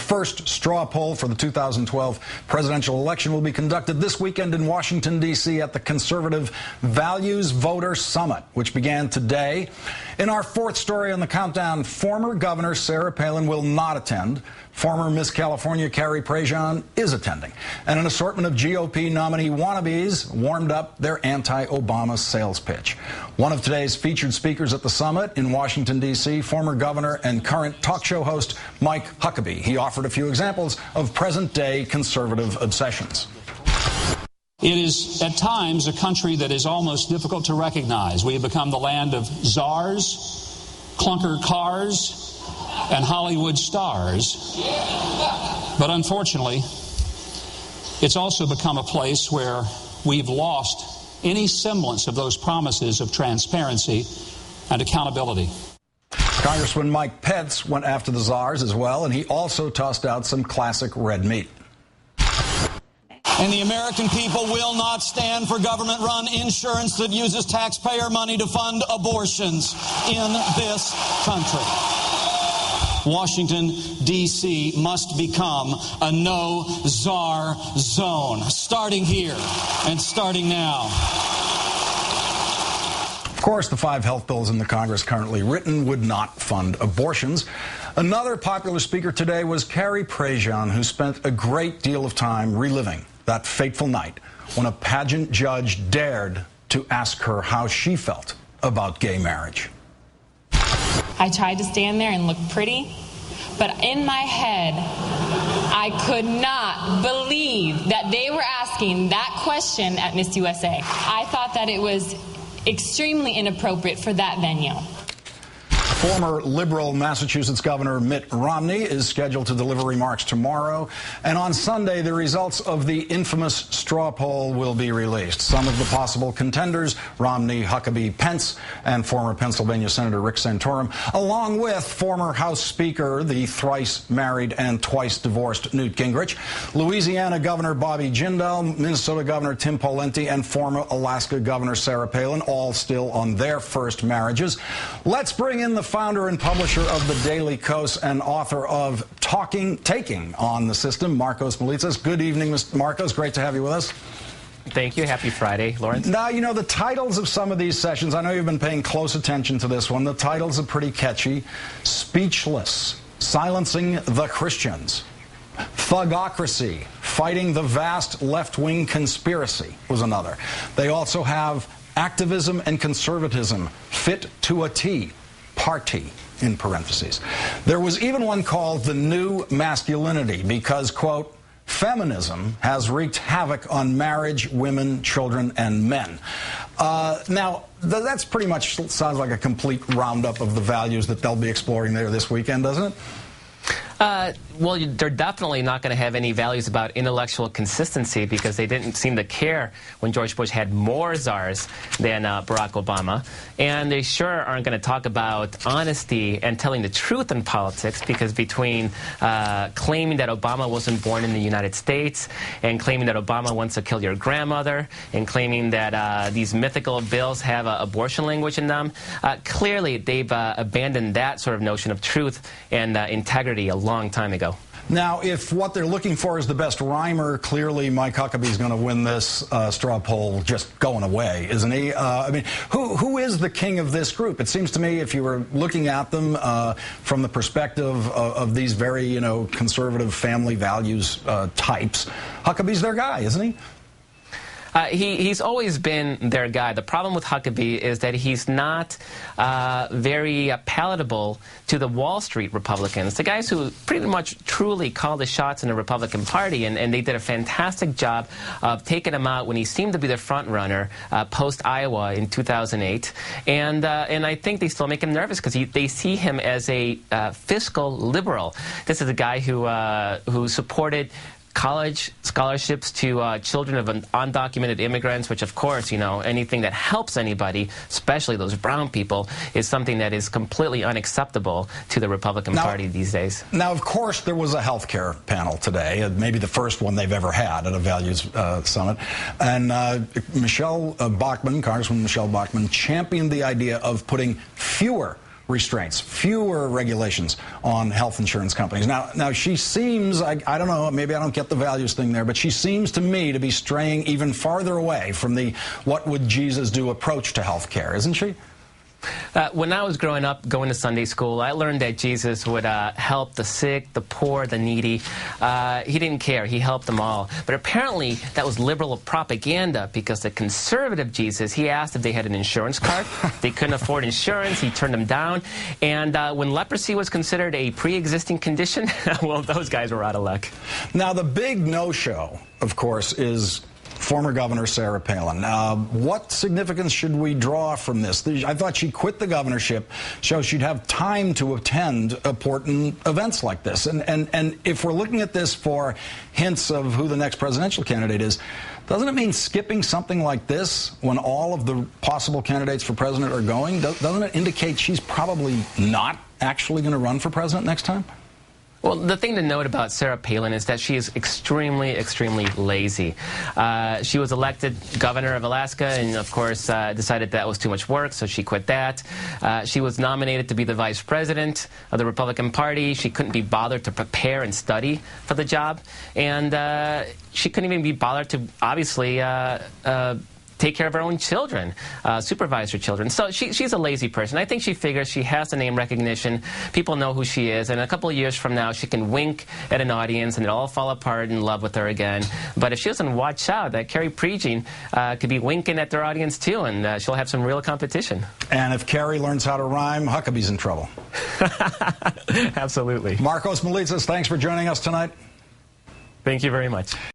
first straw poll for the 2012 presidential election will be conducted this weekend in Washington, D.C. at the Conservative Values Voter Summit, which began today. In our fourth story on the countdown, former Governor Sarah Palin will not attend. Former Miss California Carrie Prejean is attending. And an assortment of GOP nominee wannabes warmed up their anti-Obama sales pitch. One of today's featured speakers at the summit in Washington, D.C., former governor and current talk show host Mike Huckabee. He offered a few examples of present-day conservative obsessions. It is, at times, a country that is almost difficult to recognize. We have become the land of czars, clunker cars, and Hollywood stars. But unfortunately, it's also become a place where we've lost any semblance of those promises of transparency and accountability. Congressman Mike Pence went after the czars as well, and he also tossed out some classic red meat. And the American people will not stand for government-run insurance that uses taxpayer money to fund abortions in this country. Washington, D.C. must become a no-czar zone, starting here and starting now. Of course, the 5 health bills in the Congress currently written would not fund abortions. Another popular speaker today was Carrie Prejean, who spent a great deal of time reliving that fateful night when a pageant judge dared to ask her how she felt about gay marriage. I tried to stand there and look pretty, but in my head, I could not believe that they were asking that question at Miss USA. I thought that it was extremely inappropriate for that venue. Former liberal Massachusetts Governor Mitt Romney is scheduled to deliver remarks tomorrow. And on Sunday, the results of the infamous straw poll will be released. Some of the possible contenders, Romney, Huckabee, Pence, and former Pennsylvania Senator Rick Santorum, along with former House Speaker, the thrice married and twice divorced Newt Gingrich, Louisiana Governor Bobby Jindal, Minnesota Governor Tim Pawlenty, and former Alaska Governor Sarah Palin, all still on their first marriages. Let's bring in the founder and publisher of the Dailykos and author of Taking on the System, Markos Moulitsas. Good evening, Mr. Markos. Great to have you with us. Thank you. Happy Friday, Lawrence. Now, you know, the titles of some of these sessions, I know you've been paying close attention to this one. The titles are pretty catchy. Speechless, Silencing the Christians. Thugocracy, Fighting the Vast Left-Wing Conspiracy was another. They also have Activism and Conservatism, Fit to a T. Party, in parentheses. There was even one called The New Masculinity because, quote, feminism has wreaked havoc on marriage, women, children, and men. Now, that's pretty much sounds like a complete roundup of the values that they'll be exploring there this weekend, doesn't it? Well, they're definitely not going to have any values about intellectual consistency because they didn't seem to care when George Bush had more czars than Barack Obama. And they sure aren't going to talk about honesty and telling the truth in politics because between claiming that Obama wasn't born in the United States and claiming that Obama wants to kill your grandmother and claiming that these mythical bills have abortion language in them, clearly they've abandoned that sort of notion of truth and integrity a long time ago. Now, if what they're looking for is the best rhymer, clearly Mike Huckabee's going to win this straw poll just going away, isn't he? I mean, who is the king of this group? It seems to me, if you were looking at them from the perspective of these very, you know, conservative family values types, Huckabee's their guy, isn't he? He's always been their guy. The problem with Huckabee is that he's not very palatable to the Wall Street Republicans, the guys who pretty much truly call the shots in the Republican Party, and they did a fantastic job of taking him out when he seemed to be the front runner post-Iowa in 2008. And I think they still make him nervous because they see him as a fiscal liberal. This is a guy who supported college scholarships to children of undocumented immigrants, which, of course, you know, anything that helps anybody, especially those brown people, is something that is completely unacceptable to the Republican Party these days. Now, of course, there was a health care panel today, maybe the first one they've ever had at a values summit. And Michelle Bachmann, Congresswoman Michelle Bachmann, championed the idea of putting fewer restraints, fewer regulations on health insurance companies. Now she seems, I don't know, maybe I don't get the values thing there, but she seems to me to be straying even farther away from the what would Jesus do approach to health care, isn't she? When I was growing up, going to Sunday school, I learned that Jesus would help the sick, the poor, the needy. He didn't care. He helped them all. But apparently, that was liberal propaganda, because the conservative Jesus, he asked if they had an insurance card. They couldn't afford insurance. He turned them down. And when leprosy was considered a pre-existing condition, well, those guys were out of luck. Now, the big no-show, of course, is former Governor Sarah Palin. What significance should we draw from this? I thought she quit the governorship so she'd have time to attend important events like this. And if we're looking at this for hints of who the next presidential candidate is, doesn't it mean skipping something like this when all of the possible candidates for president are going? Doesn't it indicate she's probably not actually going to run for president next time? Well, the thing to note about Sarah Palin is that she is extremely, extremely lazy. She was elected governor of Alaska and, of course, decided that was too much work, so she quit that. She was nominated to be the vice president of the Republican Party. She couldn't be bothered to prepare and study for the job. And she couldn't even be bothered to, obviously, take care of her own children, supervise her children. So she's a lazy person. I think she figures she has the name recognition. People know who she is. And a couple of years from now, she can wink at an audience and it'll all fall apart in love with her again. But if she doesn't watch out, that Carrie Prejean could be winking at their audience too, and she'll have some real competition. And if Carrie learns how to rhyme, Huckabee's in trouble. Absolutely. Markos Militsas, thanks for joining us tonight. Thank you very much.